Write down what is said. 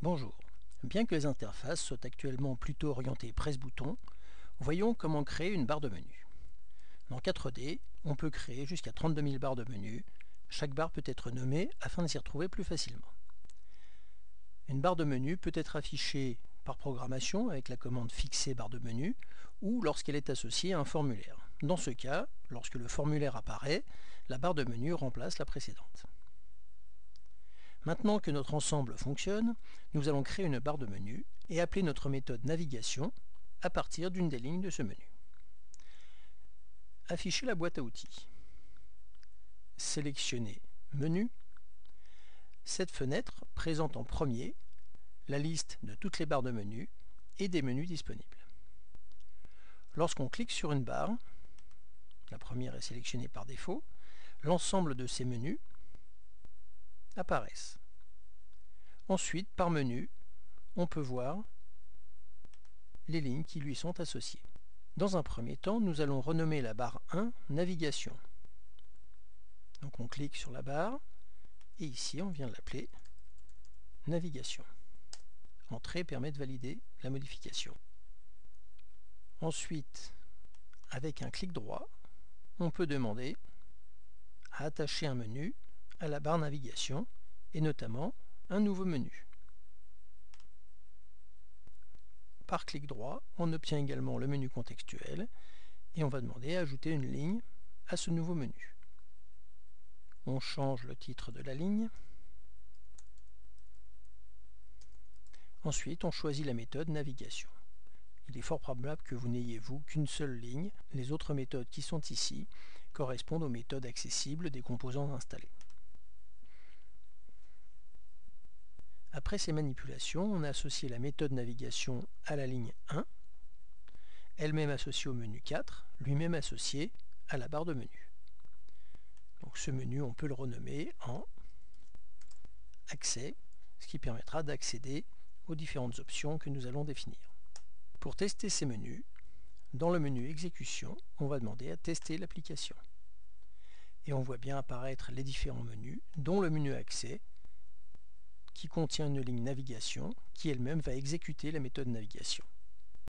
Bonjour. Bien que les interfaces soient actuellement plutôt orientées presse-bouton, voyons comment créer une barre de menu. Dans 4D, on peut créer jusqu'à 32 000 barres de menu. Chaque barre peut être nommée afin de s'y retrouver plus facilement. Une barre de menu peut être affichée par programmation avec la commande fixer barre de menu ou lorsqu'elle est associée à un formulaire. Dans ce cas, lorsque le formulaire apparaît, la barre de menu remplace la précédente. Maintenant que notre ensemble fonctionne, nous allons créer une barre de menu et appeler notre méthode navigation à partir d'une des lignes de ce menu. Afficher la boîte à outils. Sélectionnez Menu. Cette fenêtre présente en premier la liste de toutes les barres de menu et des menus disponibles. Lorsqu'on clique sur une barre, la première est sélectionnée par défaut, l'ensemble de ces menus apparaissent. Ensuite, par menu, on peut voir les lignes qui lui sont associées. Dans un premier temps, nous allons renommer la barre 1 Navigation. Donc on clique sur la barre et ici on vient de l'appeler Navigation. Entrée permet de valider la modification. Ensuite, avec un clic droit, on peut demander à attacher un menu à la barre Navigation et notamment un nouveau menu. Par clic droit, on obtient également le menu contextuel et on va demander à ajouter une ligne à ce nouveau menu. On change le titre de la ligne. Ensuite, on choisit la méthode navigation. Il est fort probable que vous n'ayez qu'une seule ligne. Les autres méthodes qui sont ici correspondent aux méthodes accessibles des composants installés. Après ces manipulations, on a associé la méthode navigation à la ligne 1, elle-même associée au menu 4, lui-même associé à la barre de menu. Donc ce menu, on peut le renommer en Accès, ce qui permettra d'accéder aux différentes options que nous allons définir. Pour tester ces menus, dans le menu Exécution, on va demander à tester l'application. Et on voit bien apparaître les différents menus, dont le menu Accès, qui contient une ligne navigation, qui elle-même va exécuter la méthode navigation.